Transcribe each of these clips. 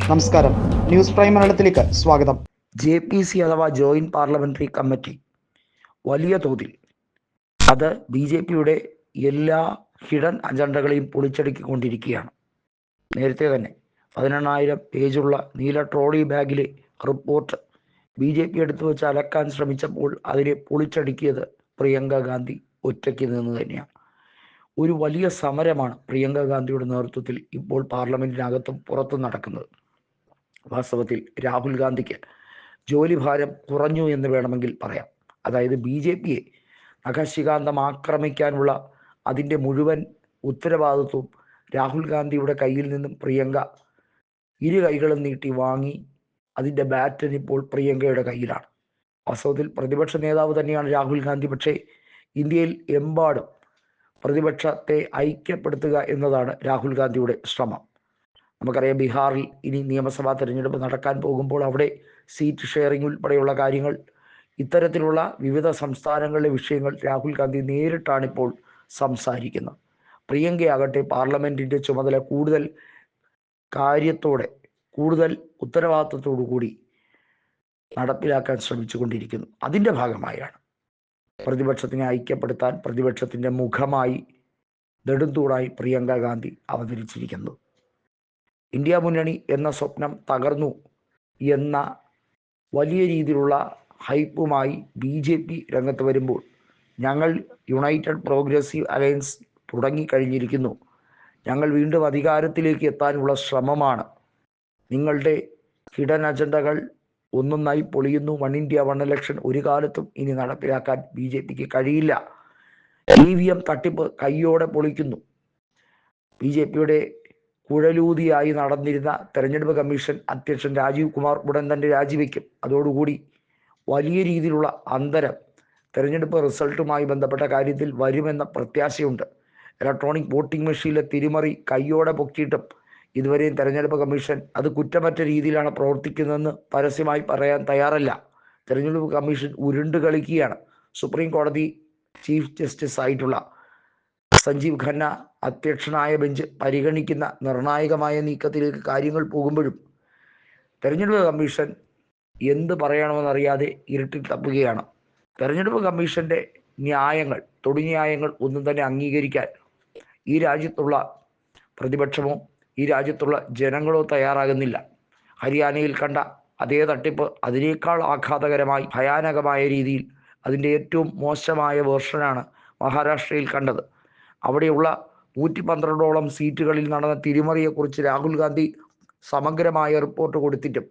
നമസ്കാരം, news prime മലയാളത്തിലേക്ക് സ്വാഗതം. JPC അഥവാ ജോയിന്റ് പാർലമെന്ററി കമ്മിറ്റി വലിയ തോതിൽ അത് BJPയുടെ എല്ലാ ഹിഡൻ അജണ്ടകളെയും പൊളിച്ചടുക്കിക്കൊണ്ടിരിക്കുകയാണ്. നേരത്തെ തന്നെ 18,000 പേജുള്ള നീല ട്രോളി ബാഗിലെ റിപ്പോർട്ട് BJP എടുത്തു വെച്ച് അലക്കാൻ ശ്രമിച്ചപ്പോൾ അതിനെ പൊളിച്ചടുക്കിയത് പ്രിയങ്ക ഗാന്ധി ഒറ്റയ്ക്ക് നിന്ന് തന്നെയാണ്. ഒരു വലിയ സമരമാണ് പ്രിയങ്ക ഗാന്ധിയുടെ നേതൃത്വത്തിൽ ഇപ്പോൾ പാർലമെന്റിനകത്തും പുറത്തും നടക്കുന്നത്. വാസ്തവത്തിൽ രാഹുൽ ഗാന്ധിക്ക് ജോലിഭാരം കുറഞ്ഞു എന്ന് വേണമെങ്കിൽ പറയാം. അതായത് BJPയെ നഖശികാന്തം ആക്രമിക്കാനുള്ള അതിൻ്റെ മുഴുവൻ ഉത്തരവാദിത്വവും രാഹുൽ ഗാന്ധിയുടെ കയ്യിൽ നിന്നും പ്രിയങ്ക ഇരു കൈകളും നീട്ടി വാങ്ങി. അതിൻ്റെ ബാറ്റൻ ഇപ്പോൾ പ്രിയങ്കയുടെ കയ്യിലാണ്. വാസ്തവത്തിൽ പ്രതിപക്ഷ നേതാവ് തന്നെയാണ് രാഹുൽ ഗാന്ധി. പക്ഷേ ഇന്ത്യയിൽ എമ്പാടും പ്രതിപക്ഷത്തെ ഐക്യപ്പെടുത്തുക എന്നതാണ് രാഹുൽ ഗാന്ധിയുടെ ശ്രമം. നമുക്കറിയാം, ബീഹാറിൽ ഇനി നിയമസഭാ തെരഞ്ഞെടുപ്പ് നടക്കാൻ പോകുമ്പോൾ അവിടെ സീറ്റ് ഷെയറിംഗ് ഉൾപ്പെടെയുള്ള കാര്യങ്ങൾ, ഇത്തരത്തിലുള്ള വിവിധ സംസ്ഥാനങ്ങളിലെ വിഷയങ്ങൾ രാഹുൽ ഗാന്ധി നേരിട്ടാണിപ്പോൾ സംസാരിക്കുന്നത്. പ്രിയങ്കയാകട്ടെ പാർലമെൻറ്റിൻ്റെ ചുമതല കൂടുതൽ കാര്യത്തോടെ, കൂടുതൽ ഉത്തരവാദിത്വത്തോടു കൂടി നടപ്പിലാക്കാൻ ശ്രമിച്ചുകൊണ്ടിരിക്കുന്നു. അതിൻ്റെ ഭാഗമായാണ് പ്രതിപക്ഷത്തിനെ ഐക്യപ്പെടുത്താൻ പ്രതിപക്ഷത്തിൻ്റെ മുഖമായി, നെടുന്തൂണായി പ്രിയങ്ക ഗാന്ധി അവതരിച്ചിരിക്കുന്നത്. ഇന്ത്യ മുന്നണി എന്ന സ്വപ്നം തകർന്നു എന്ന വലിയ രീതിയിലുള്ള ഹൈപ്പുമായി BJP രംഗത്ത് വരുമ്പോൾ ഞങ്ങൾ യുണൈറ്റഡ് പ്രോഗ്രസീവ് അലയൻസ് തുടങ്ങിക്കഴിഞ്ഞിരിക്കുന്നു, ഞങ്ങൾ വീണ്ടും അധികാരത്തിലേക്ക് എത്താനുള്ള ശ്രമമാണ്, നിങ്ങളുടെ ഹിഡൻ അജണ്ടകൾ ഒന്നൊന്നായി പൊളിയുന്നു, 1 ഇന്ത്യ 1 ഇലക്ഷൻ ഒരു കാലത്തും ഇനി നടപ്പിലാക്കാൻ BJPക്ക് കഴിയില്ല, EVM തട്ടിപ്പ് കയ്യോടെ പൊളിക്കുന്നു, BJPയുടെ കുഴലൂതിയായി നടന്നിരുന്ന തെരഞ്ഞെടുപ്പ് കമ്മീഷൻ അധ്യക്ഷൻ രാജീവ് കുമാർ ഉടൻ തന്നെ രാജിവെക്കും. അതോടുകൂടി വലിയ രീതിയിലുള്ള അന്തരം തെരഞ്ഞെടുപ്പ് റിസൾട്ടുമായി ബന്ധപ്പെട്ട കാര്യത്തിൽ വരുമെന്ന പ്രത്യാശയുണ്ട്. ഇലക്ട്രോണിക് വോട്ടിംഗ് മെഷീനിലെ തിരിമറി കയ്യോടെ പൊക്കിയിട്ടും ഇതുവരെയും തെരഞ്ഞെടുപ്പ് കമ്മീഷൻ അത് കുറ്റമറ്റ രീതിയിലാണ് പ്രവർത്തിക്കുന്നതെന്ന് പരസ്യമായി പറയാൻ തയ്യാറല്ല. തെരഞ്ഞെടുപ്പ് കമ്മീഷൻ ഉരുണ്ട് കളിക്കുകയാണ്. സുപ്രീം കോടതി ചീഫ് ജസ്റ്റിസ് ആയിട്ടുള്ള സഞ്ജീവ് ഖന്ന അധ്യക്ഷനായ ബെഞ്ച് പരിഗണിക്കുന്ന നിർണായകമായ നീക്കത്തിലേക്ക് കാര്യങ്ങൾ പോകുമ്പോഴും തെരഞ്ഞെടുപ്പ് കമ്മീഷൻ എന്ത് പറയണമെന്നറിയാതെ ഇരുട്ടിൽ തപ്പുകയാണ്. തെരഞ്ഞെടുപ്പ് കമ്മീഷൻ്റെ ന്യായങ്ങൾ, തൊടുന്യായങ്ങൾ ഒന്നും തന്നെ അംഗീകരിക്കാൻ ഈ രാജ്യത്തുള്ള പ്രതിപക്ഷമോ ഈ രാജ്യത്തുള്ള ജനങ്ങളോ തയ്യാറാകുന്നില്ല. ഹരിയാനയിൽ കണ്ട അതേ തട്ടിപ്പ് അതിനേക്കാൾ ആഘാതകരമായി, ഭയാനകമായ രീതിയിൽ അതിൻ്റെ ഏറ്റവും മോശമായ വേർഷനാണ് മഹാരാഷ്ട്രയിൽ കണ്ടത്. അവിടെയുള്ള 112ഓളം സീറ്റുകളിൽ നടന്ന തിരിമറിയെക്കുറിച്ച് രാഹുൽ ഗാന്ധി സമഗ്രമായ റിപ്പോർട്ട് കൊടുത്തിട്ടും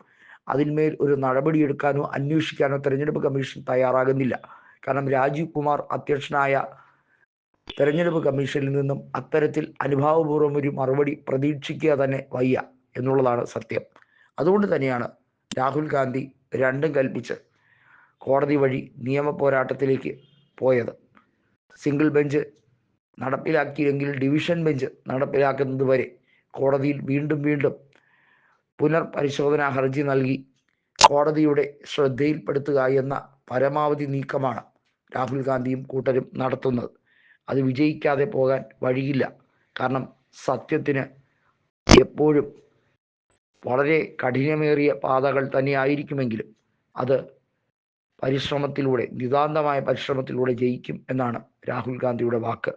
അതിന്മേൽ ഒരു നടപടിയെടുക്കാനോ അന്വേഷിക്കാനോ തെരഞ്ഞെടുപ്പ് കമ്മീഷൻ തയ്യാറാകുന്നില്ല. കാരണം രാജീവ് കുമാർ അധ്യക്ഷനായ തെരഞ്ഞെടുപ്പ് കമ്മീഷനിൽ നിന്നും അത്തരത്തിൽ അനുഭാവപൂർവ്വം ഒരു മറുപടി പ്രതീക്ഷിക്കുക തന്നെ വയ്യ എന്നുള്ളതാണ് സത്യം. അതുകൊണ്ട് തന്നെയാണ് രാഹുൽ ഗാന്ധി രണ്ടും കൽപ്പിച്ച് കോടതി വഴി നിയമ പോരാട്ടത്തിലേക്ക് പോയത്. സിംഗിൾ ബെഞ്ച് നടപ്പിലാക്കിയെങ്കിൽ ഡിവിഷൻ ബെഞ്ച് നടപ്പിലാക്കുന്നത് വരെ കോടതിയിൽ വീണ്ടും വീണ്ടും പുനർപരിശോധനാ ഹർജി നൽകി കോടതിയുടെ ശ്രദ്ധയിൽപ്പെടുത്തുക എന്ന പരമാവധി നീക്കമാണ് രാഹുൽ ഗാന്ധിയും കൂട്ടരും നടത്തുന്നത്. അത് വിജയിക്കാതെ പോകാൻ വഴിയില്ല. കാരണം സത്യത്തിന് എപ്പോഴും വളരെ കഠിനമേറിയ പാതകൾ തന്നെയായിരിക്കുമെങ്കിലും അത് പരിശ്രമത്തിലൂടെ, നിതാന്തമായ പരിശ്രമത്തിലൂടെ ജയിക്കും എന്നാണ് രാഹുൽ ഗാന്ധിയുടെ വാക്ക്.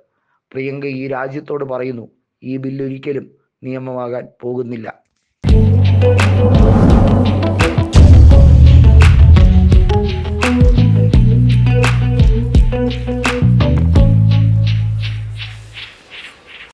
പ്രിയങ്ക ഈ രാജ്യത്തോട് പറയുന്നു, ഈ ബില്ലൊരിക്കലും നിയമമാകാൻ പോകുന്നില്ല.